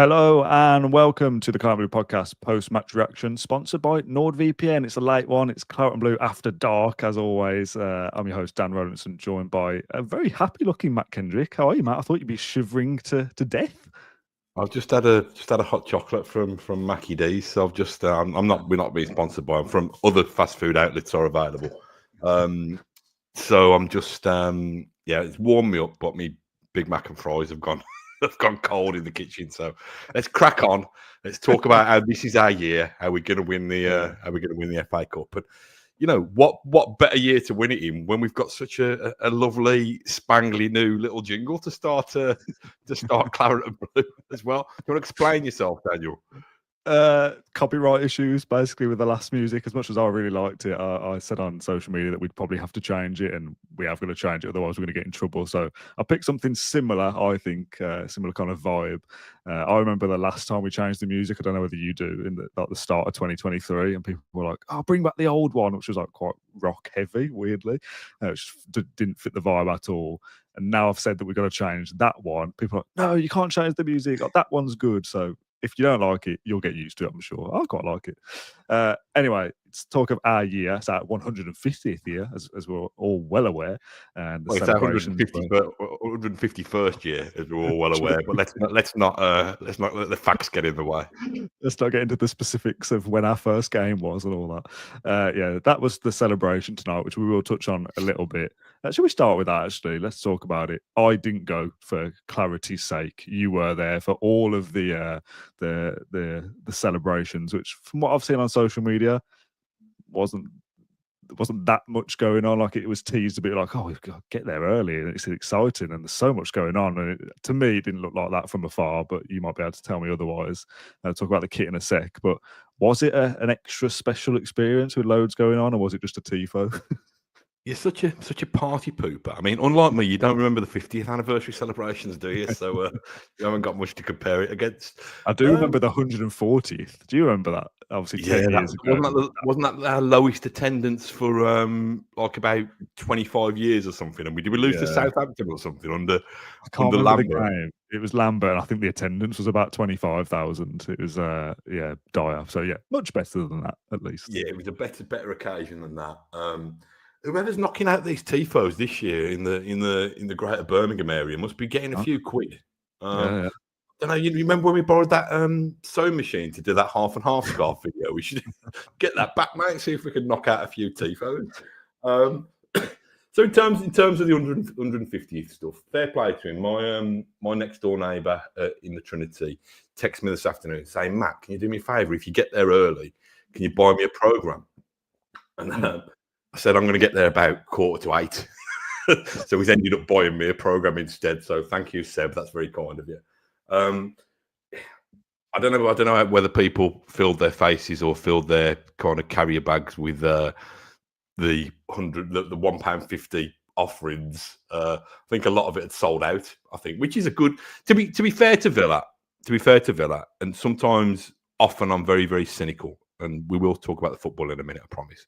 Hello and welcome to the Claret Blue podcast post-match reaction, sponsored by NordVPN. It's a late one. It's Claret Blue after dark, as always. I'm your host, Dan Rolinson, joined by a very happy-looking Mat Kendrick. How are you, Matt? I thought you'd be shivering to death. I've just had a hot chocolate from Mackie D's. So I've just we're not being sponsored by them. From other fast food outlets are available. So I'm just it's warmed me up, but me Big Mac and fries have gone cold in the kitchen. So let's crack on. Let's talk about how this is our year. How we're going to win the FA Cup. And you know what better year to win it in when we've got such a lovely spangly new little jingle to start Claret and Blue as well. Do you want to explain yourself, Daniel? Copyright issues basically with the last music. As much as I really liked it, I said on social media that we'd probably have to change it, and we have got to change it, otherwise we're going to get in trouble. So I picked something similar. I think similar kind of vibe. I remember the last time we changed the music, I don't know whether you do, in the start of 2023, and people were like, "Oh, bring back the old one," which was like quite rock heavy, weirdly, which didn't fit the vibe at all. And now I've said that we've got to change that one. People are like, "No, you can't change the music. That one's good." So if you don't like it, you'll get used to it, I'm sure. I quite like it. Anyway, let's talk of our year. It's our 150th year, as we're all well aware. And the it's our 151st year, as we're all well aware. But let's not let the facts get in the way. Let's not get into the specifics of when our first game was and all that. That was the celebration tonight, which we will touch on a little bit. Should we start with that, actually? Let's talk about it. I didn't go for clarity's sake. You were there for all of the celebrations, which, from what I've seen on social media, wasn't that much going on. Like, it was teased a bit like, "Oh, we've got to get there early and it's exciting and there's so much going on." And to me, it didn't look like that from afar, but you might be able to tell me otherwise. I'll talk about the kit in a sec. But was it an extra special experience with loads going on, or was it just a tifo? You're such a party pooper. I mean, unlike me, you don't remember the 50th anniversary celebrations, do you? So you haven't got much to compare it against. I do remember the 140th. Do you remember that? Obviously, 10 years ago. Wasn't that our lowest attendance for like about 25 years or something? And did we lose to Southampton or something under Lambert? The game. It was Lambert, and I think the attendance was about 25,000. It was dire. So much better than that, at least. Yeah, it was a better occasion than that. Whoever's knocking out these tifos this year in the Greater Birmingham area must be getting a few quid. I don't know. You remember when we borrowed that sewing machine to do that half and half scarf video? We should get that back, mate. See if we could knock out a few tifos. So in terms of the 150th stuff, fair play to him. My next door neighbour in the Trinity texted me this afternoon saying, "Matt, can you do me a favour? If you get there early, can you buy me a programme?" And I said, "I'm going to get there about 7:45. So he's ended up buying me a programme instead. So thank you, Seb. That's very kind of you. I don't know whether people filled their faces or filled their kind of carrier bags with the £1.50 offerings. I think a lot of it had sold out. I think, which is a good to be fair to Villa. And sometimes, often, I'm very, very cynical, and we will talk about the football in a minute, I promise.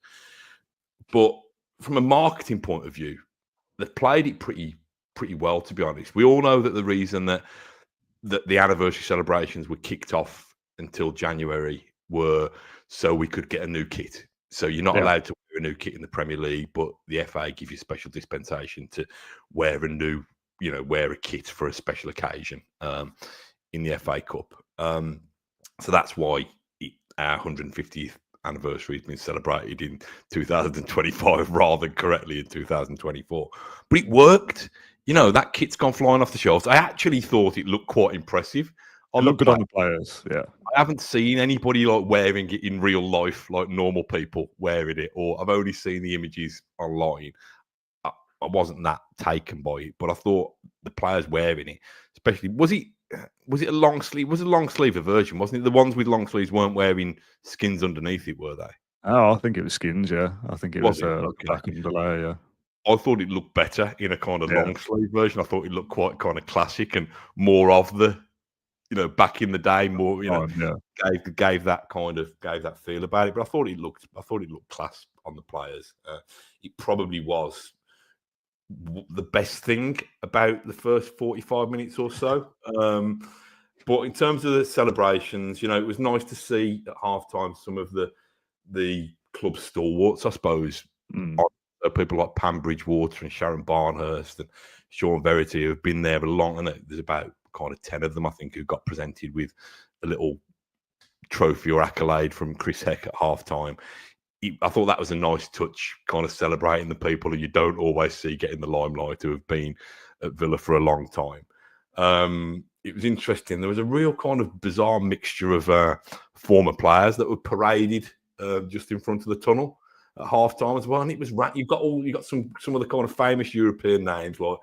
But from a marketing point of view, they've played it pretty well, to be honest. We all know that the reason that the anniversary celebrations were kicked off until January were so we could get a new kit. So you're not allowed to wear a new kit in the Premier League, but the FA give you special dispensation to wear a kit for a special occasion in the FA Cup. So that's why our 150th anniversary has been celebrated in 2025 rather than correctly in 2024. But it worked. That kit's gone flying off the shelves. I actually thought it looked quite impressive. It looked good on the players, yeah. I haven't seen anybody like wearing it in real life, like normal people wearing it, or I've only seen the images online. I wasn't that taken by it, but I thought the players wearing it, especially, was it a long sleeve? Was it a long sleeve version? Wasn't it? The ones with long sleeves weren't wearing skins underneath it, were they? Oh, I think it was skins. Yeah, I think it was back underlay. Yeah, I thought it looked better in a kind of long sleeve version. I thought it looked quite kind of classic and more of the, back in the day, more gave that feel about it. But I thought it looked class on the players. It probably was the best thing about the first 45 minutes or so. But in terms of the celebrations, it was nice to see at halftime some of the club stalwarts, I suppose. People like Pam Bridgewater and Sharon Barnhurst and Sean Verity, who have been there a long, and there's about kind of 10 of them, I think, who got presented with a little trophy or accolade from Chris Heck at halftime. I thought that was a nice touch, kind of celebrating the people who you don't always see getting the limelight, who have been at Villa for a long time. It was interesting. There was a real kind of bizarre mixture of former players that were paraded just in front of the tunnel at halftime as well. And it was you got some of the kind of famous European names like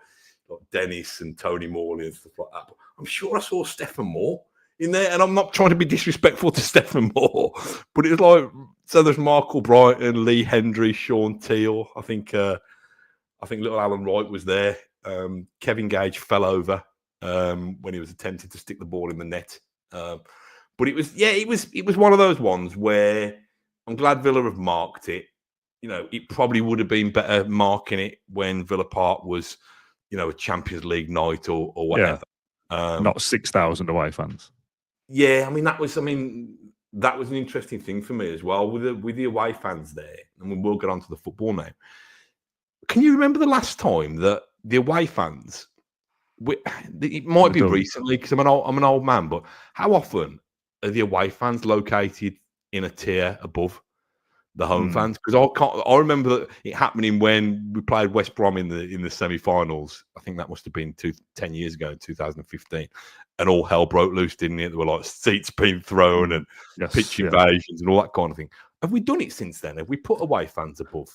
Dennis and Tony Morley and stuff like that. But I'm sure I saw Stephen Moore in there, and I'm not trying to be disrespectful to Stephen Moore, but it was like, so there's Michael Brighton, Lee Hendry, Sean Teal. I think little Alan Wright was there. Kevin Gage fell over when he was attempting to stick the ball in the net. But it was one of those ones where I'm glad Villa have marked it. It probably would have been better marking it when Villa Park was, a Champions League night or whatever. Yeah. Not 6,000 away fans. Yeah, that was an interesting thing for me as well with the away fans there, and we'll get on to the football now. Can you remember the last time that the away fans? It might be recently because I'm an old man, but how often are the away fans located in a tier above the home fans? Because I remember it happening when we played West Brom in the semi-finals. I think that must have been 10 years ago, in 2015, and all hell broke loose, didn't it? There were like seats being thrown and pitch invasions and all that kind of thing. Have we done it since then? Have we put away fans above?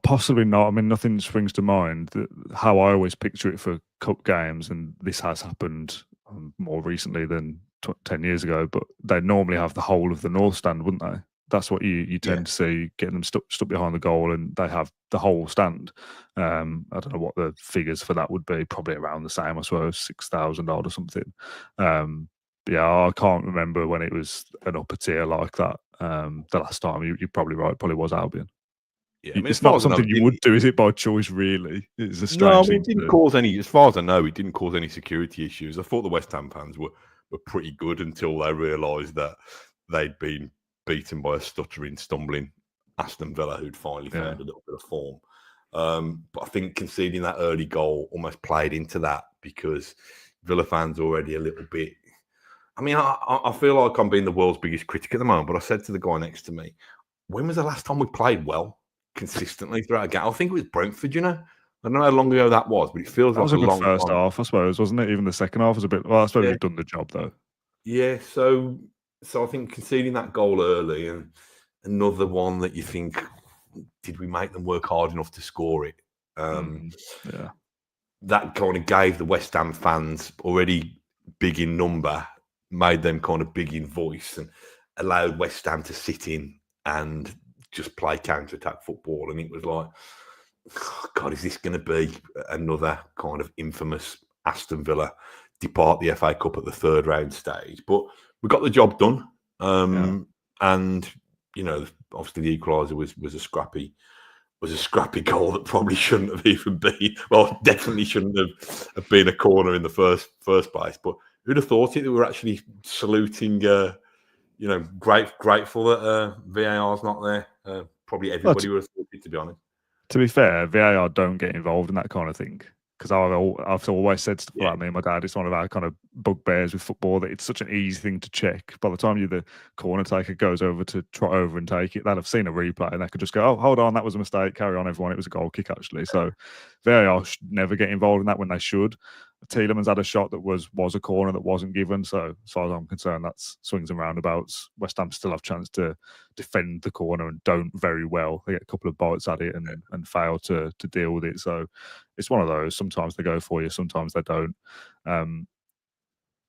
Possibly not. Nothing springs to mind. How I always picture it for cup games, and this has happened more recently than 10 years ago, but they normally have the whole of the north stand, wouldn't they? That's what you tend to see, getting them stuck behind the goal, and they have the whole stand. I don't know what the figures for that would be. Probably around the same, I suppose, 6,000 odd or something. I can't remember when it was an upper tier like that. The last time, you're probably right. Probably was Albion. Yeah, it's not something you would do, is it, by choice? Really, it's a strange thing. It didn't cause any. As far as I know, it didn't cause any security issues. I thought the West Ham fans were pretty good until they realised that they'd been beaten by a stuttering, stumbling Aston Villa, who'd finally found a little bit of form. But I think conceding that early goal almost played into that, because Villa fans already a little bit. I feel like I'm being the world's biggest critic at the moment, but I said to the guy next to me, when was the last time we played well consistently throughout a game? I think it was Brentford, I don't know how long ago that was, but it feels like a long first half, I suppose, wasn't it? Even the second half was a bit. Well, I suppose we've done the job though. Yeah, so I think conceding that goal early, and another one that you think, did we make them work hard enough to score it? That kind of gave the West Ham fans, already big in number, made them kind of big in voice, and allowed West Ham to sit in and just play counter-attack football. And it was like, oh God, is this going to be another kind of infamous Aston Villa depart the FA Cup at the third round stage? But we got the job done. And, obviously the equaliser was a scrappy goal that probably shouldn't have even been, well, definitely shouldn't have been a corner in the first place. But who'd have thought it, that we were actually saluting, grateful that VAR's not there. Probably everybody would have thought it, to be honest. To be fair, VAR don't get involved in that kind of thing, because I've always said stuff like me and my dad. It's one of our kind of bugbears with football, that it's such an easy thing to check. By the time the corner taker goes over to trot over and take it, they'll have seen a replay and they could just go, "Oh, hold on, that was a mistake. Carry on, everyone. It was a goal kick, actually." So VAR should never get involved in that when they should. Tielemans had a shot that was a corner that wasn't given. So as far as I'm concerned, that's swings and roundabouts. West Ham still have a chance to defend the corner and don't very well. They get a couple of bites at it and fail to deal with it. So it's one of those. Sometimes they go for you, sometimes they don't. I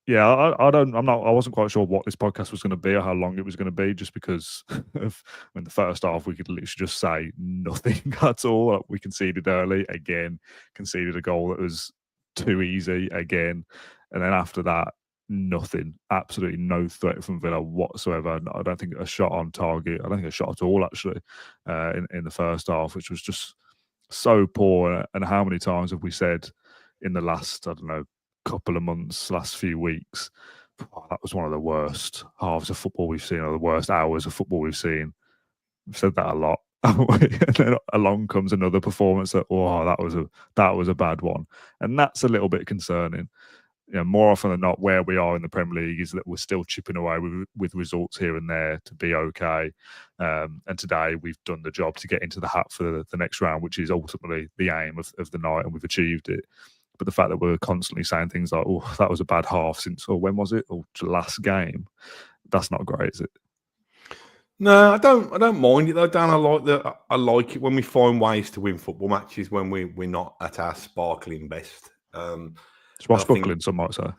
wasn't quite sure what this podcast was going to be or how long it was going to be, just because of the first half we could literally just say nothing at all. We conceded early again, conceded a goal that was too easy again, and then after that, nothing. Absolutely no threat from Villa whatsoever. I don't think a shot on target. I don't think a shot at all, actually, in the first half, which was just so poor. And how many times have we said in the last, I don't know, couple of months, last few weeks, that was one of the worst halves of football we've seen, or the worst hours of football we've seen. We've said that a lot. And then along comes another performance that, that was a bad one. And that's a little bit concerning. More often than not, where we are in the Premier League is that we're still chipping away with results here and there to be okay. And today we've done the job to get into the hat for the next round, which is ultimately the aim of the night, and we've achieved it. But the fact that we're constantly saying things like, "Oh, that was a bad half since," or "When was it?" or "Last game," that's not great, is it? No, I don't mind it though, Dan. I like it when we find ways to win football matches when we're not at our sparkling best. Swashbuckling, some might say.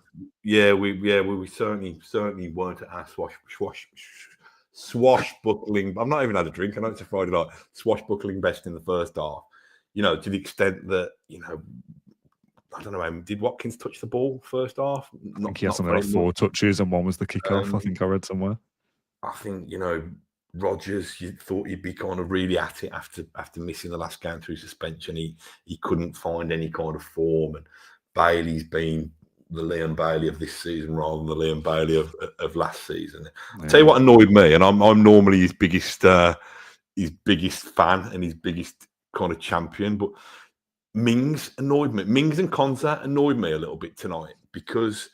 Yeah, we certainly weren't at our swashbuckling. I've not even had a drink. I know it's a Friday night. Swashbuckling best in the first half. To the extent that I don't know. Did Watkins touch the ball first half? I think he had something like 4 touches, and one was the kickoff. I think I read somewhere. I think Rodgers, you thought he'd be kind of really at it after missing the last game through suspension. He couldn't find any kind of form, and Bailey's been the Liam Bailey of this season rather than the Liam Bailey of last season. Yeah. I'll tell you what annoyed me, and I'm normally his biggest fan and his biggest kind of champion, but Mings annoyed me. Mings and Konsa annoyed me a little bit tonight because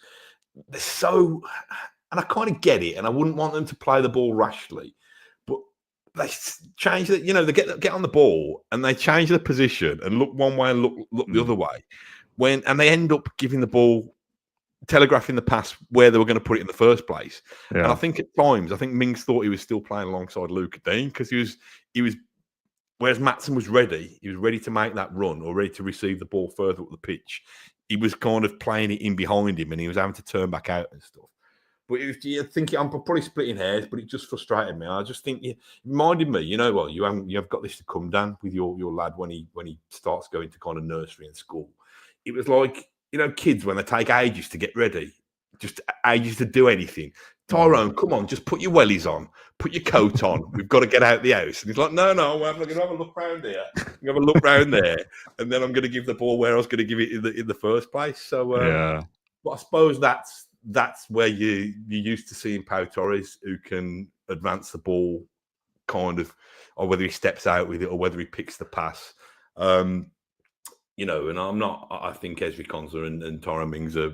they're so, and I kind of get it, and I wouldn't want them to play the ball rashly, but they change it. They get on the ball and they change the position and look one way and look the other way. And they end up giving the ball, telegraphing the pass where they were going to put it in the first place. Yeah. And I think at times, Mings thought he was still playing alongside Luca Dean because he was. Whereas Maatsen was ready, he was ready to make that run or ready to receive the ball further up the pitch. He was kind of playing it in behind him, and he was having to turn back out and stuff. But I'm probably splitting hairs, but it just frustrated me. I just think it reminded me, you have got this to come, Dan, with your lad when he starts going to kind of nursery and school. It was like, kids when they take ages to get ready, just ages to do anything. Tyrone, come on, just put your wellies on, put your coat on. We've got to get out the house. And he's like, no, I'm going to have a look round here. I'm going to have a look round there. And then I'm going to give the ball where I was going to give it in the first place. So, yeah. But I suppose that's where you're used to seeing Pau Torres, who can advance the ball kind of, or whether he steps out with it or whether he picks the pass. And I think Ezri Konsa and Tyrone Mings are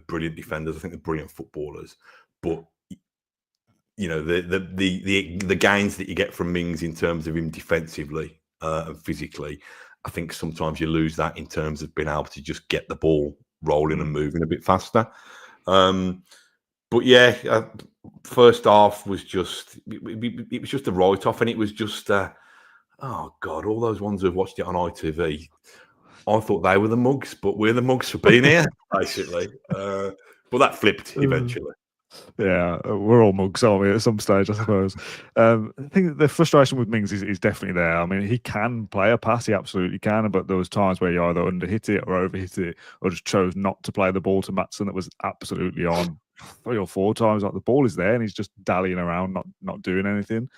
brilliant defenders. I think they're brilliant footballers. But the gains that you get from Mings in terms of him defensively and physically, I think sometimes you lose that in terms of being able to just get the ball rolling and moving a bit faster. But yeah, first half was just it was just a write-off, and it was just oh God, all those ones who've watched it on ITV, I thought they were the mugs, but we're the mugs for being here, basically. But that flipped eventually. Yeah, we're all mugs, aren't we, at some stage, I suppose. I think the frustration with Mings is definitely there. I mean, he can play a pass, he absolutely can, but there was times where he either underhit it or overhit it or just chose not to play the ball to Maatsen that was absolutely on 3 or 4 times. Like, the ball is there and he's just dallying around, not doing anything.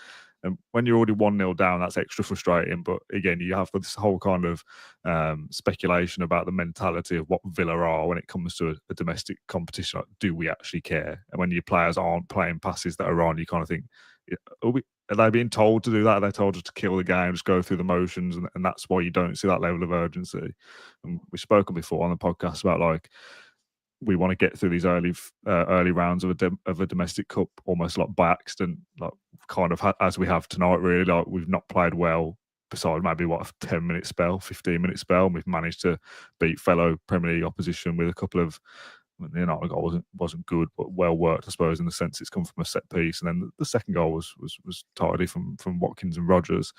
And when you're already 1-0 down, that's extra frustrating. But again, you have this whole kind of speculation about the mentality of what Villa are when it comes to a domestic competition. Like, do we actually care? And when your players aren't playing passes that are on, you kind of think, are they being told to do that? Are they told to kill the game, just go through the motions? And that's why you don't see that level of urgency. And we've spoken before on the podcast about, like, we want to get through these early rounds of a domestic cup almost like by accident, like kind of as we have tonight. Really, like, we've not played well. Besides maybe a 10-minute spell, 15-minute spell, and we've managed to beat fellow Premier League opposition with a couple of. The goal wasn't good, but well worked, I suppose, in the sense it's come from a set piece. And then the second goal was tidy from Watkins and Rodgers,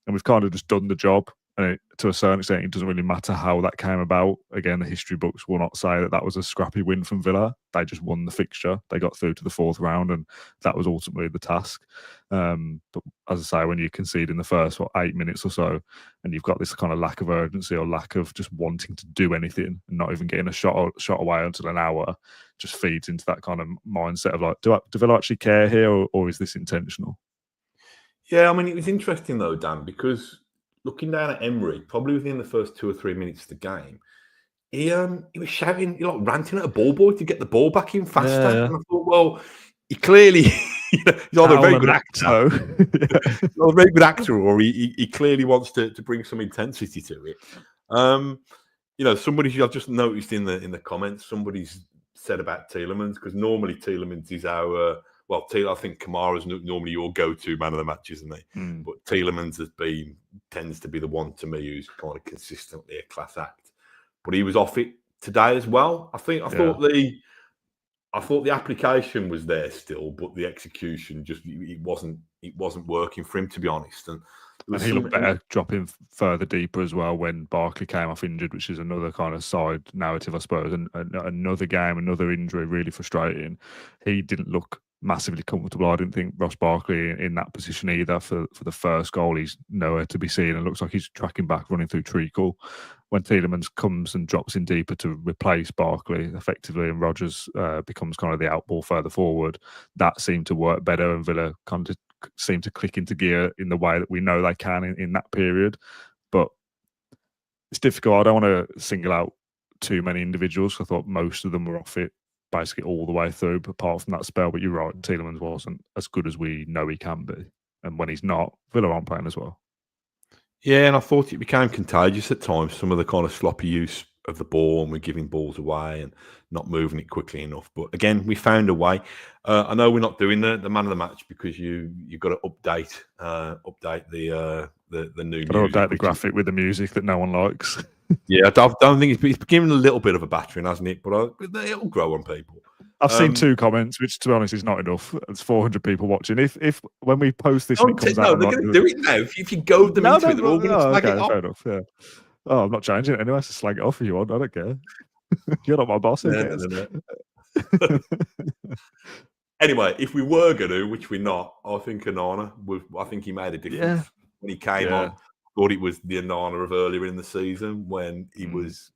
and we've kind of just done the job. And to a certain extent, it doesn't really matter how that came about. Again, the history books will not say that was a scrappy win from Villa. They just won the fixture. They got through to the 4th round, and that was ultimately the task. But as I say, when you concede in the first 8 minutes or so, and you've got this kind of lack of urgency or lack of just wanting to do anything and not even getting a shot away until an hour, just feeds into that kind of mindset of like, do Villa actually care here, or is this intentional? Yeah, I mean, it was interesting though, Dan, because looking down at Emery, probably within the first 2 or 3 minutes of the game, he was shouting, ranting at a ball boy to get the ball back in faster. Yeah. And I thought, well, he clearly he's either a very good actor, he's either a very good actor, or he clearly wants to bring some intensity to it. Somebody I've just noticed in the comments, somebody's said about Tielemans, because normally Tielemans is our I think Kamara's normally your go-to man of the match, isn't he? But Tielemans tends to be the one to me who's kind of consistently a class act. But he was off it today as well. I thought the application was there still, but the execution just it wasn't working for him, to be honest. And he looked better dropping further deeper as well when Barkley came off injured, which is another kind of side narrative, I suppose. And another game, another injury, really frustrating. He didn't look massively comfortable. I didn't think Ross Barkley in that position either for the first goal. He's nowhere to be seen and looks like he's tracking back, running through treacle. When Tielemans comes and drops in deeper to replace Barkley effectively, and Rodgers becomes kind of the outball further forward, that seemed to work better, and Villa kind of seem to click into gear in the way that we know they can in that period. But it's difficult. I don't want to single out too many individuals. I thought most of them were off it basically all the way through, apart from that spell. But you're right, Tielemans wasn't as good as we know he can be. And when he's not, Villa aren't playing as well. Yeah, and I thought it became contagious at times, some of the kind of sloppy use of the ball, and we're giving balls away and not moving it quickly enough. But again, we found a way. I know we're not doing the man of the match because you've got to update the new music. Update the graphic with the music that no one likes. Yeah, I don't think it's given a little bit of a battering, hasn't it? But it'll grow on people. I've seen 2 comments, which, to be honest, is not enough. It's 400 people watching. If when we post this, and it comes out, they're going to do it now. If you goad them into it, they're all going to slag it off. Fair enough. Yeah. Oh, I'm not changing it anyway. So slag it off if you want. I don't care. You're not my boss. Who cares? No. Anyway, if we were going to, which we're not, I think Onana I think he made a difference when he came on. I thought it was the Onana of earlier in the season when he was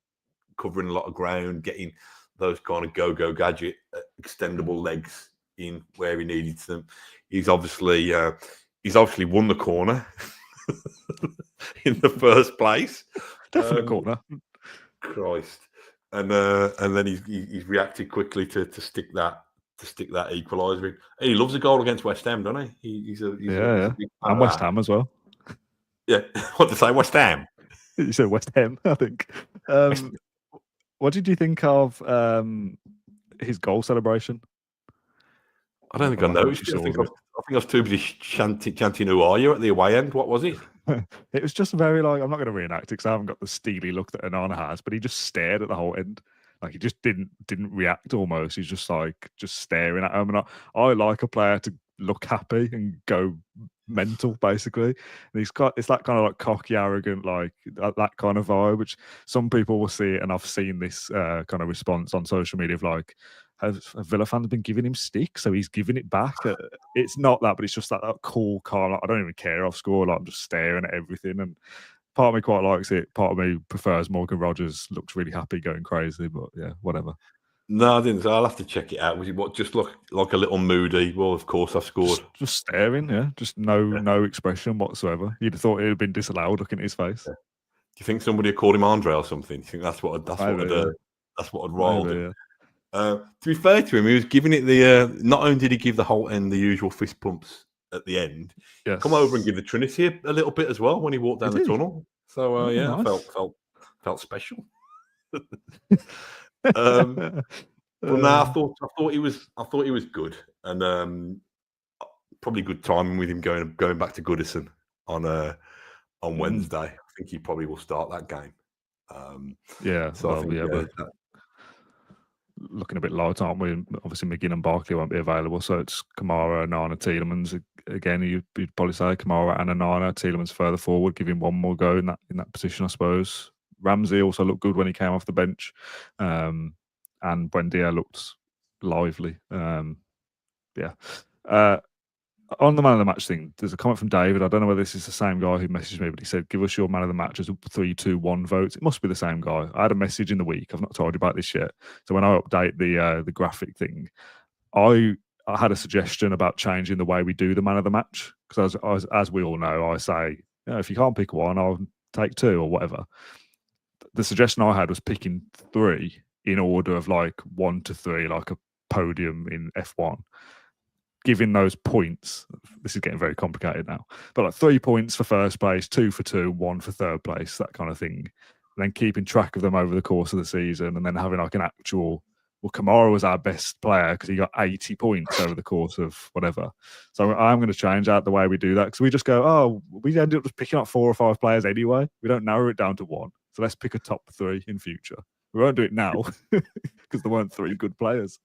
covering a lot of ground, getting those kind of go gadget extendable legs in where he needed them. He's obviously won the corner in the first place. Definite corner. Christ. And then he's reacted quickly to stick that equaliser in. He loves a goal against West Ham, doesn't he? He's a big fan and West Ham as well. Yeah, what to say, West Ham? You said West Ham, I think. What did you think of his goal celebration? I don't think I noticed. I think I was too busy chanting "Who are you?" at the away end. What was it? It was just very I'm not going to reenact it because I haven't got the steely look that Onana has, but he just stared at the whole end. Like he just didn't react almost. He's just staring at him. And I like a player to look happy and go mental, basically. And it's that kind of like cocky, arrogant, like that kind of vibe, which some people will see it. And I've seen this kind of response on social media of like, have Villa fans been giving him stick? So he's giving it back. It's not that, but it's just that cool, calm. Like, I don't even care I've scored. Like, I'm just staring at everything. And part of me quite likes it. Part of me prefers Morgan Rodgers. Looks really happy, going crazy. But yeah, whatever. No, I didn't. I'll have to check it out. Was it just look like a little moody? Well, of course I scored. Just staring, yeah. Just no expression whatsoever. You'd have thought it had been disallowed looking at his face. Yeah. Do you think somebody had called him Andre or something? Do you think that's what had riled him? Yeah. To be fair to him, he was giving it the. Not only did he give the whole end the usual fist pumps at the end, come over and give the Trinity a little bit as well when he walked down the tunnel. So nice. I felt special. But no, I thought he was good, and probably good timing with him going back to Goodison on Wednesday. I think he probably will start that game. But looking a bit light, aren't we? Obviously, McGinn and Barkley won't be available, so it's Kamara, Onana, Tielemans. Again, you'd probably say Kamara and Onana. Tielemans further forward, give him one more go in that position, I suppose. Ramsey also looked good when he came off the bench, and Buendia looked lively. On the man of the match thing, there's a comment from David. I don't know whether this is the same guy who messaged me, but he said, "Give us your man of the match as 3-2-1 votes." It must be the same guy. I had a message in the week. I've not told you about this yet. So when I update the graphic thing, I had a suggestion about changing the way we do the man of the match, because as we all know, I say, if you can't pick one, I'll take two or whatever. the suggestion I had was picking 3 in order of like 1 to 3, like a podium in F1. Giving those points, this is getting very complicated now, but like 3 points for first place, 2 for 2, 1 for third place, that kind of thing. And then keeping track of them over the course of the season, and then having like an actual. Well, Kamara was our best player because he got 80 points over the course of whatever. So I'm going to change out the way we do that, because we just go, oh, we ended up just picking up 4 or 5 players anyway. We don't narrow it down to 1. So let's pick a top 3 in future. We won't do it now because there weren't 3 good players.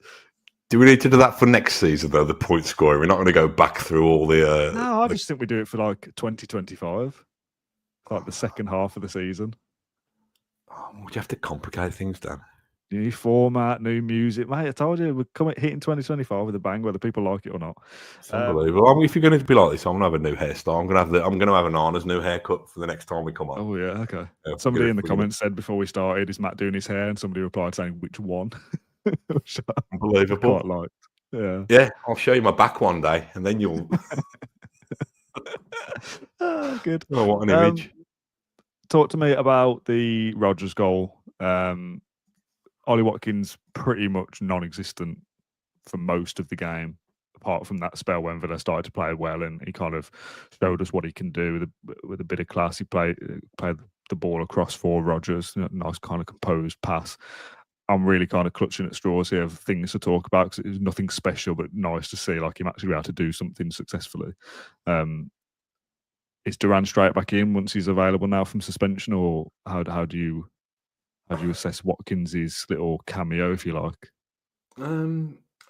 Do we need to do that for next season, though, the point scoring? We're not going to go back through all the... No, I just think we do it for like 2025, like the second half of the season. Oh, would you have to complicate things, Dan? New format, new music, mate. I told you we're hitting 2025 with a bang, whether people like it or not. It's unbelievable. I mean, if you're going to be like this, I'm going to have a new hairstyle. I'm going to have an Arna's new haircut for the next time we come on. Oh yeah, okay. Somebody in the comments said before we started, "Is Matt doing his hair?" And somebody replied saying, "Which one?" Which Unbelievable. Quite liked. Yeah. Yeah, I'll show you my back one day, and then you'll. Good. Oh, what an image. Talk to me about the Rodgers goal. Ollie Watkins pretty much non-existent for most of the game, apart from that spell when Villa started to play well, and he kind of showed us what he can do with a bit of class. He played the ball across for Rodgers, nice kind of composed pass. I'm really kind of clutching at straws here of things to talk about, because it was nothing special, but nice to see like him actually be able to do something successfully. Is Duran straight back in once he's available now from suspension, or how do you assess Watkins' little cameo, if you like? I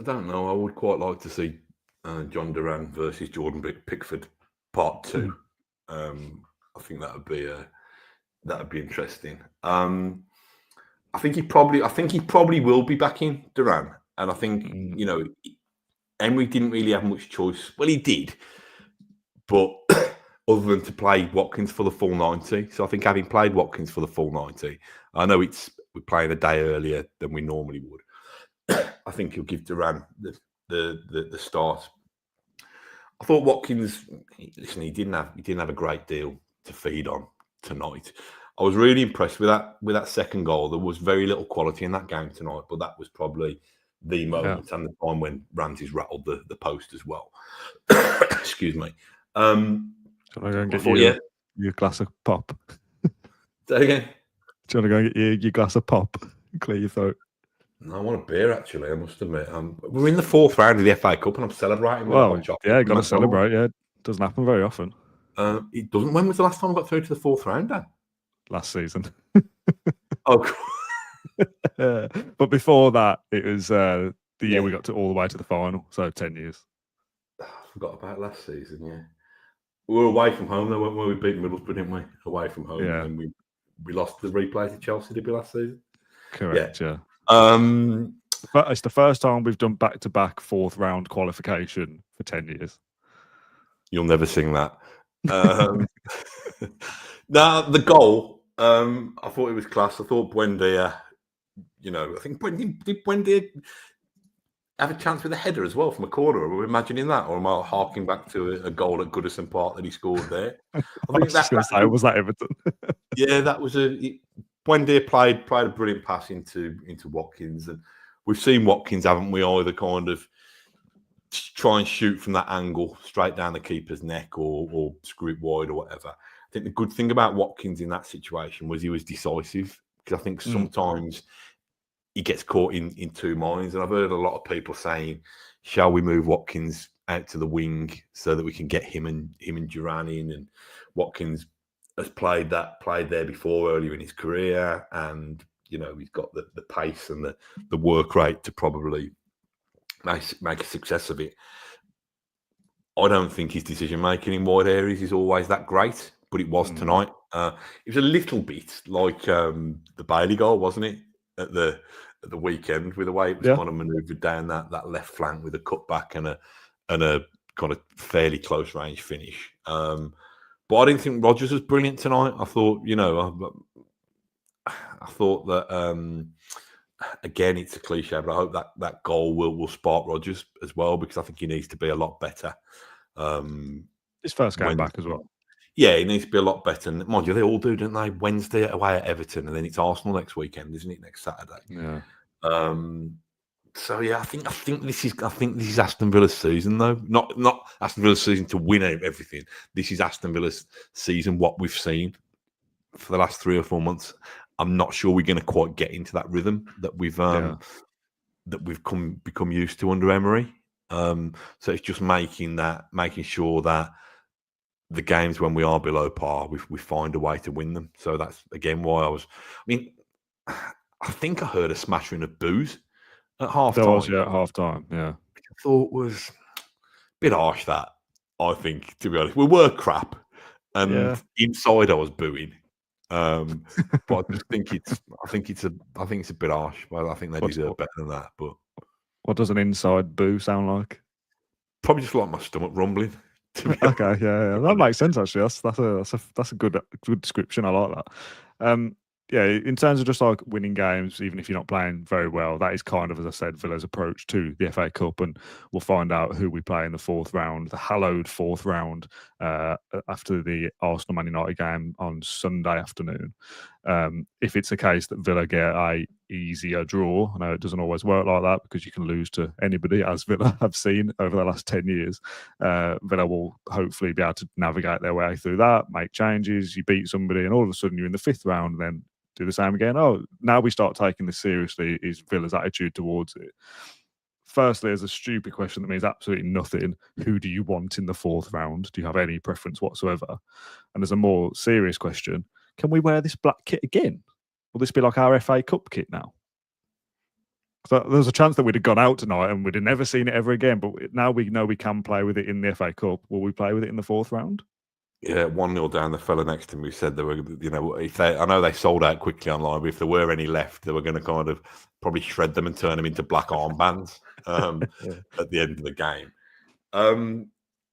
don't know. I would quite like to see John Duran versus Jordan Pickford Part 2. I think that would be interesting. I think he probably will be back in, Duran, and I think Emery didn't really have much choice. Well, he did, but other than to play Watkins for the full 90. So I think having played Watkins for the full 90, I know we're playing a day earlier than we normally would. I think he'll give Duran the start. I thought Watkins, listen, he didn't have a great deal to feed on tonight. I was really impressed with that second goal. There was very little quality in that game tonight, but that was probably the moment and the time when Ramsey's rattled the post as well. Excuse me. Shall I go and get your glass of pop? Say that again. Do you want to go and get your glass of pop? Clear your throat. No, I want a beer, actually, I must admit. We're in the 4th round of the FA Cup and I'm celebrating. Well, yeah, got to celebrate. Yeah, it doesn't happen very often. It doesn't. When was the last time I got through to the 4th round, Dan? Last season. Oh, but before that, it was the year we got all the way to the final, so 10 years. I forgot about last season, yeah. We were away from home, though, weren't we? We beat Middlesbrough, didn't we? Away from home. Yeah. And we lost the replay to Chelsea, did we, last season? Correct, yeah. It's the first time we've done back-to-back 4th round qualification for 10 years. You'll never sing that. Now, the goal, I thought it was class. I thought Buendia, I think did Buendia have a chance with a header as well from a corner? Are we imagining that? Or am I harking back to a goal at Goodison Park that he scored there? I think was that Everton? Yeah, that was Buendia played a brilliant pass into Watkins. And we've seen Watkins, haven't we, either kind of try and shoot from that angle straight down the keeper's neck or screw it wide or whatever. I think the good thing about Watkins in that situation was he was decisive, because I think sometimes he gets caught in 2 minds. And I've heard a lot of people saying, shall we move Watkins out to the wing so that we can get him and Duran in? And Watkins has played there before earlier in his career, and he's got the pace and the work rate to probably make a success of it. I don't think his decision making in wide areas is always that great, but it was tonight. It was a little bit like the Bailey goal, wasn't it, at the weekend, with the way it was kind of manoeuvred down that left flank with a cutback and a kind of fairly close range finish. But I didn't think Rodgers was brilliant tonight. I thought, that again, it's a cliche, but I hope that goal will spark Rodgers as well, because I think he needs to be a lot better. His first game back as well. Yeah, it needs to be a lot better. And mind you, they all do, don't they? Wednesday away at Everton, and then it's Arsenal next weekend, isn't it? Next Saturday. Yeah. So yeah, I think this is Aston Villa's season, though. Not Aston Villa's season to win everything. This is Aston Villa's season. What we've seen for the last 3 or 4 months, I'm not sure we're going to quite get into that rhythm that we've become used to under Emery. So it's just making sure that the games when we are below par, we find a way to win them. So that's again why I think I heard a smashing of boos at half time. There was, at half time, yeah. Which I thought was a bit harsh, that, I think, to be honest. We were crap, and inside I was booing. But I just think it's a bit harsh. Well, I think they deserve better than that. But what does an inside boo sound like? Probably just like my stomach rumbling. Okay, yeah, that makes sense actually. That's a good description. I like that. Yeah, in terms of just like winning games, even if you're not playing very well, that is kind of, as I said, Villa's approach to the FA Cup, and we'll find out who we play in the 4th round, the hallowed 4th round, after the Arsenal Man United game on Sunday afternoon. If it's a case that Villa get a easier draw, I know it doesn't always work like that because you can lose to anybody, as Villa have seen over the last 10 years. Villa will hopefully be able to navigate their way through that, make changes, you beat somebody, and all of a sudden you're in the 5th round, and then do the same again. Oh, now we start taking this seriously, is Villa's attitude towards it. Firstly, as a stupid question that means absolutely nothing, who do you want in the 4th round? Do you have any preference whatsoever? And as a more serious question, can we wear this black kit again? Will this be like our FA Cup kit now? So there's a chance that we'd have gone out tonight and we'd have never seen it ever again, but now we know we can play with it in the FA Cup. Will we play with it in the 4th round? Yeah, 1-0 down. The fella next to me said they were, I know they sold out quickly online, but if there were any left, they were going to kind of probably shred them and turn them into black armbands at the end of the game.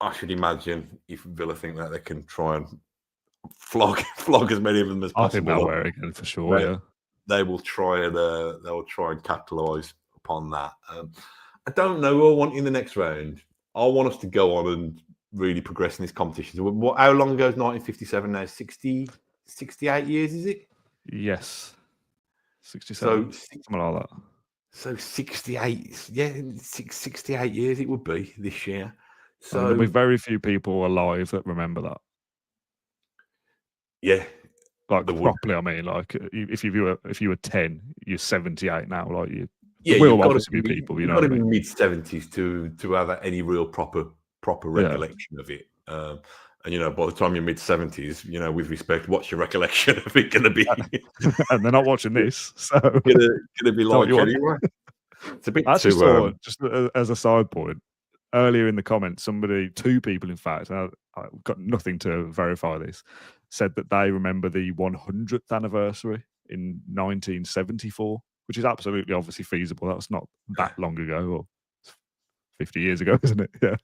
I should imagine if Villa think that they can try and flog as many of them as possible. I think they'll wear it again for sure. They will try and capitalise upon that. I don't know who I want in the next round. I want us to go on and really progress in this competition. So how long ago is 1957 now? 68 years, is it? Yes. 67. So, something like that. So 68, 68 years it would be this year. So there'll be very few people alive that remember that. Yeah. Like properly, I mean, like if you were 10, you're 78 now. Like there will obviously be people, you know. You've got to be mid-70s to have any real proper recollection of it. And by the time you're mid-70s, with respect, what's your recollection of it going to be? And they're not watching this, so gonna be like anyway. It's a bit actually too. Just as a side point, earlier in the comments, two people, in fact, I've got nothing to verify this, said that they remember the 100th anniversary in 1974, which is absolutely obviously feasible. That's not that long ago, or 50 years ago, isn't it? Yeah,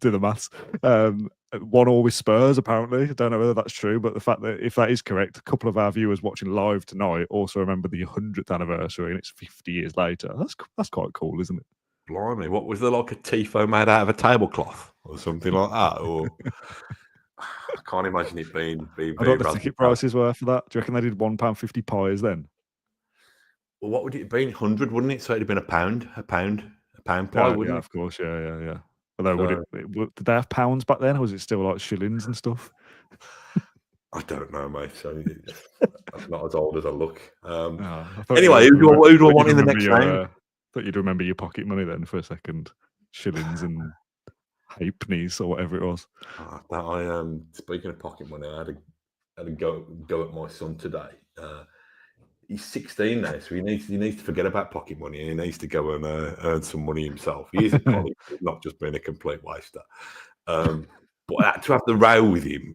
do the maths. 1-1 with Spurs, apparently. I don't know whether that's true, but the fact that if that is correct, a couple of our viewers watching live tonight also remember the 100th anniversary, and it's 50 years later. That's quite cool, isn't it? Blimey, what was there, like a tifo made out of a tablecloth or something like that? Or I can't imagine it being I don't know what the ticket prices were for that. Do you reckon they did £1.50 pies then? Well, what would it have been? 100, wouldn't it? So it'd have been a pound pie, wouldn't it? Yeah, of course, yeah. Although, did they have pounds back then, or was it still like shillings and stuff? I don't know, mate. So I'm not as old as I look. Anyway, who do I want in the next round? I thought you'd remember your pocket money then for a second. Shillings and halfpennies or whatever it was. Speaking of pocket money, I had a go at my son today. He's 16 now, so he needs to forget about pocket money, and he needs to go and earn some money himself. He is at college, not just being a complete waster. But I had to have the row with him.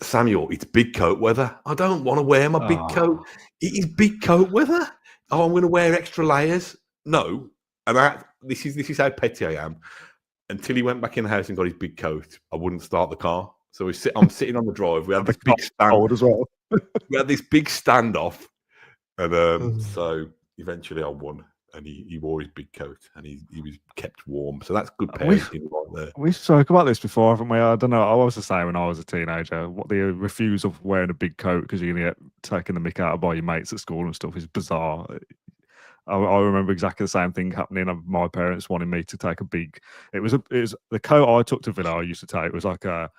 Samuel, it's big coat weather. I don't want to wear my big coat. It is big coat weather. Oh, I'm going to wear extra layers. No, and this is how petty I am. Until he went back in the house and got his big coat, I wouldn't start the car. So I'm sitting on the drive. We had this big stand as well. We had this big standoff. And so eventually I won. and he wore his big coat, and he was kept warm. So that's good We've parenting right there. we've spoke about this before, haven't we? I don't know. I was the same when I was a teenager. What the refusal of wearing a big coat because you're gonna get taken the mick out of by your mates at school and stuff is bizarre. I remember exactly the same thing happening. My parents wanted me to take a big. It was the coat I took to Villa. I used to take was like a.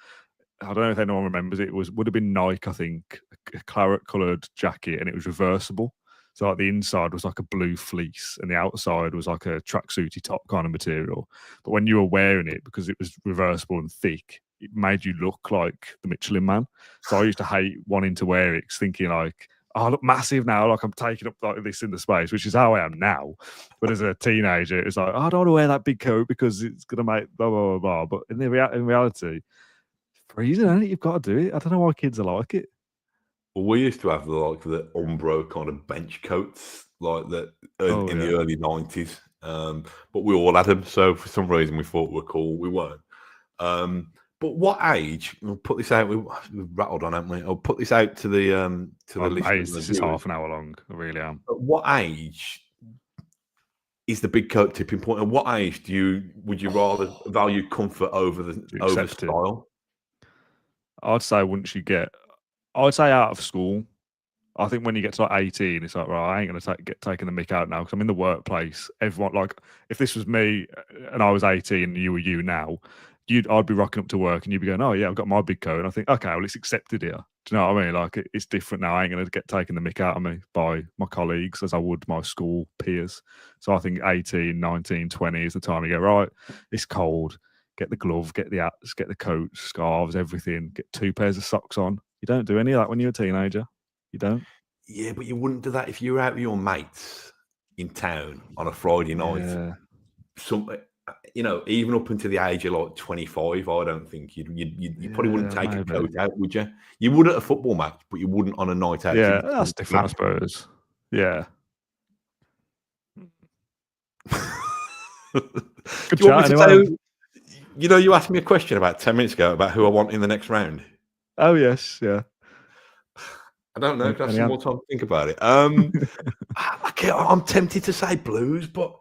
I don't know if anyone remembers it. Would have been Nike, I think, a claret coloured jacket, and it was reversible. So like the inside was like a blue fleece, and the outside was like a tracksuity top kind of material. But when you were wearing it, because it was reversible and thick, it made you look like the Michelin Man. So I used to hate wanting to wear it, thinking like, oh, I look massive now, like I'm taking up like this in the space, which is how I am now. But as a teenager, it's like, oh, I don't want to wear that big coat because it's gonna make blah blah blah. But in reality, freezing, isn't it? You've got to do it. I don't know why kids are like it. Well, we used to have the Umbro kind of bench coats like that in the Yeah. early 90s. But we all had them, so for some reason we thought we were cool. We weren't. But what age? We'll put this out. We've rattled on, haven't we? I'll put this out to the listeners. This is half an hour long. I really am. At what age is the big coat tipping point? At what age would you rather value comfort over style? I'd say I'd say out of school. I think when you get to like 18, it's like, right, I ain't going to get taken the mick out now because I'm in the workplace. Everyone, like, if this was me and I was 18 and you were you now, I'd be rocking up to work and you'd be going, oh yeah, I've got my big coat. And I think, okay, well, it's accepted here. Do you know what I mean? Like, it's different now. I ain't going to get taken the mick out of me by my colleagues as I would my school peers. So I think 18, 19, 20 is the time you go, right, it's cold. Get the glove, get the hats, get the coat, scarves, everything. Get 2 pairs of socks on. You don't do any of that when you're a teenager. You don't. Yeah, but you wouldn't do that if you were out with your mates in town on a Friday night. Yeah. Even up until the age of like 25, I don't think you probably wouldn't take a coat out, would you? You would at a football match, but you wouldn't on a night out. Yeah, that's different, I suppose. Yeah. Good do you want me to anyway. You asked me a question about 10 minutes ago about who I want in the next round. Oh, yes, yeah. I don't know. Can I have some more time to think about it? I'm tempted to say Blues, but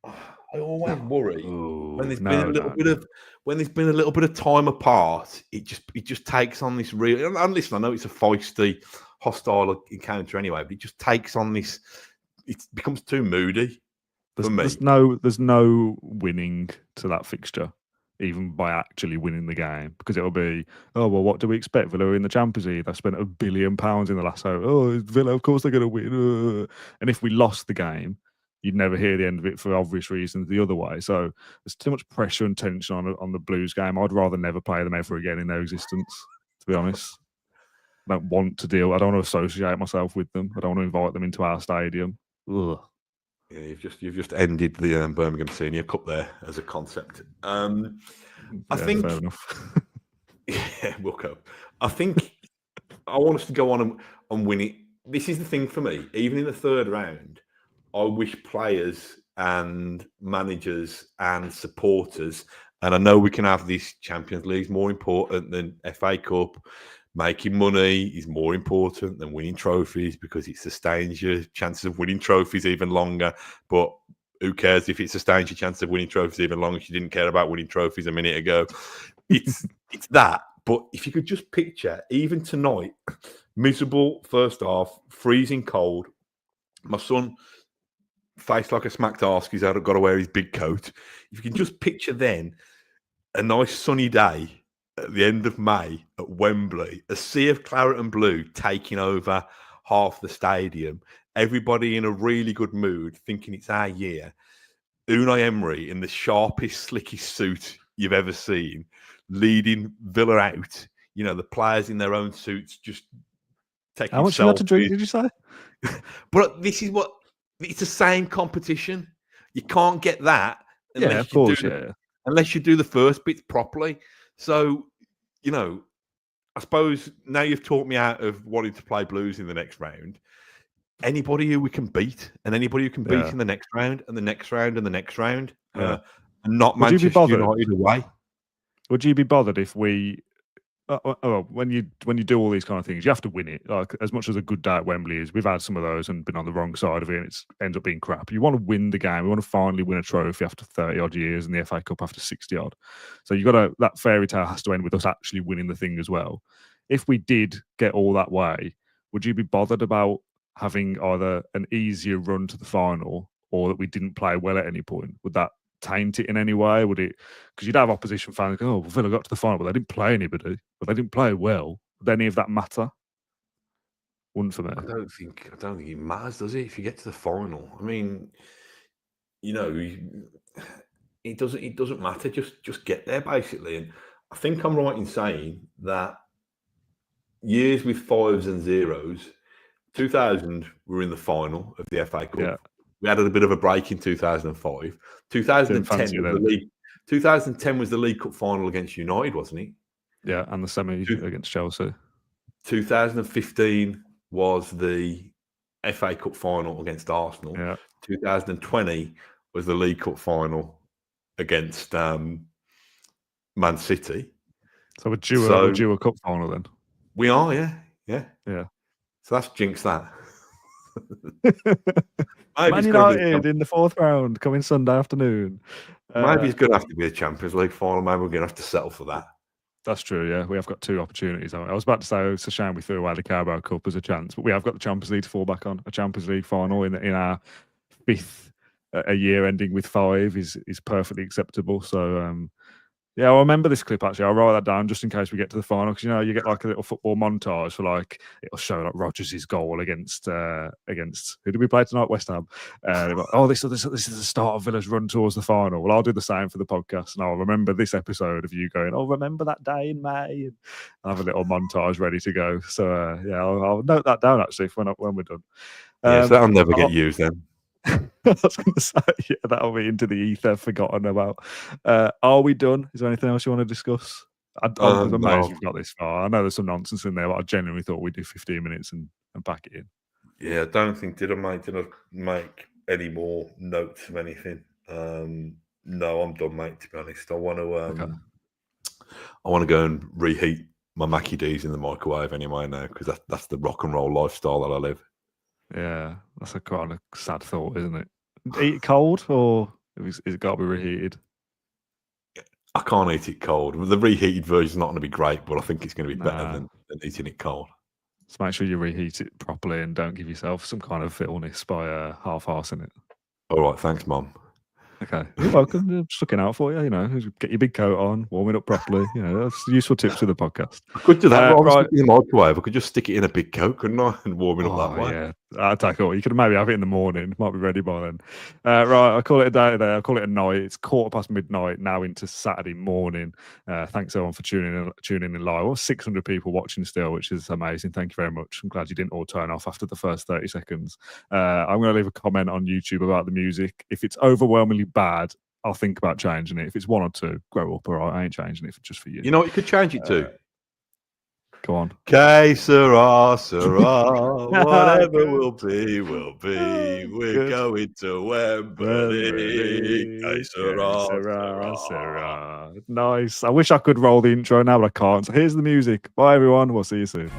I always worry when there's been a little bit of time apart. It just takes on this real. And listen, I know it's a feisty, hostile encounter anyway, but it just takes on this. It becomes too moody for me. There's no winning to that fixture, even by actually winning the game, because it'll be, oh, well, what do we expect? Villa are in the Champions League. They spent £1 billion in the last hour. Oh, Villa, of course they're going to win. And if we lost the game, you'd never hear the end of it for obvious reasons the other way. So there's too much pressure and tension on the Blues game. I'd rather never play them ever again in their existence, to be honest. I don't want to I don't want to associate myself with them. I don't want to invite them into our stadium. Ugh. Yeah, you've just ended the Birmingham Senior Cup there as a concept. I think. Fair enough. Yeah, we'll go. I think I want us to go on and win it. This is the thing for me. Even in the third round, I wish players and managers and supporters, and I know we can have this Champions League more important than FA Cup. Making money is more important than winning trophies because it sustains your chances of winning trophies even longer. But who cares if it sustains your chances of winning trophies even longer if you didn't care about winning trophies a minute ago? It's that. But if you could just picture, even tonight, miserable first half, freezing cold, my son face like a smacked arse, he's got to wear his big coat. If you can just picture then a nice sunny day at the end of May at Wembley, a sea of claret and blue taking over half the stadium, everybody in a really good mood, thinking it's our year. Unai Emery in the sharpest, slickest suit you've ever seen, leading Villa out. The players in their own suits just taking How much you had to drink, did you say? But it's the same competition. You can't get that unless unless you do the first bits properly. So, I suppose now you've talked me out of wanting to play Blues in the next round. Anybody who we can beat, and anybody who can beat in the next round, and the next round, and the next round, and not Manchester United away. Would you be bothered if we when you do all these kind of things, you have to win it. Like as much as a good day at Wembley is, we've had some of those and been on the wrong side of it, and it ends up being crap. You want to win the game. We want to finally win a trophy after 30 odd years, and the FA Cup after 60 odd. So you got to, that fairy tale has to end with us actually winning the thing as well. If we did get all that way, would you be bothered about having either an easier run to the final or that we didn't play well at any point? Would that taint it in any way? Would it? Because you'd have opposition fans go, "Oh, well, Villa got to the final, but they didn't play anybody, but they didn't play well." Would any of that matter? Wouldn't for me. I don't think it matters, does it? If you get to the final, I mean, you know, it doesn't matter. Just get there basically. And I think I'm right in saying that years with 5s and 0s, 2000 we were in the final of the FA Cup. Yeah. We had a bit of a break in 2005. 2010 was the League Cup final against United, wasn't it? Yeah, and the semi against Chelsea. 2015 was the FA Cup final against Arsenal. Yeah. 2020 was the League Cup final against Man City. So we're due a cup final then. We are, yeah. So that's jinxed that. Man United in the 4th round coming Sunday afternoon. Maybe it's going to have to be a Champions League final. Maybe we're going to have to settle for that. That's true, yeah. We have got 2 opportunities. I was about to say it's a shame we threw away the Carabao Cup as a chance, but we have got the Champions League to fall back on. A Champions League final in our 5th a year ending with 5 is perfectly acceptable. So, yeah, I remember this clip actually. I'll write that down just in case we get to the final, because you get like a little football montage for like it'll show like Rodgers' goal against who did we play tonight? West Ham. Oh, this is the start of Villa's run towards the final. Well, I'll do the same for the podcast, and I'll remember this episode of you going, "Oh, remember that day in May?" And I'll have a little montage ready to go. So yeah, I'll note that down actually when we're done. So that'll never get used then. I was going to say, yeah, that'll be into the ether, forgotten about. Are we done? Is there anything else you want to discuss? I'm amazed we've got this far. I know there's some nonsense in there, but I genuinely thought we'd do 15 minutes and pack it in. Yeah, I don't think did I make any more notes of anything. No, I'm done, mate. To be honest, I want to go and reheat my Mackie D's in the microwave anyway now, because that's the rock and roll lifestyle that I live. Yeah, that's a kind of sad thought, isn't it? Eat it cold, or is it got to be reheated? I can't eat it cold. The reheated version is not going to be great, but I think it's going to be better than eating it cold. So make sure you reheat it properly and don't give yourself some kind of illness by half-arsing it. All right, thanks, Mum. Okay, you're welcome. Just looking out for you. Get your big coat on, warm it up properly. That's useful tips for the podcast. I could do that. Right. In the microwave, I could just stick it in a big coat, couldn't I, and warm it up that way. Yeah, I'll take it. You could maybe have it in the morning. Might be ready by then. Right, I call it a day today. I call it a night. It's midnight now into Saturday morning. Thanks everyone for tuning in live. Well, 600 people watching still, which is amazing. Thank you very much. I'm glad you didn't all turn off after the first 30 seconds. I'm going to leave a comment on YouTube about the music. If it's overwhelmingly bad, I'll think about changing it. If it's 1 or 2, grow up, all right? I ain't changing it just for you. You know what you could change it to? Go on. Que sera, whatever will be. We're going to Wembley. Que sera. Nice. I wish I could roll the intro now, but I can't. So here's the music. Bye, everyone. We'll see you soon.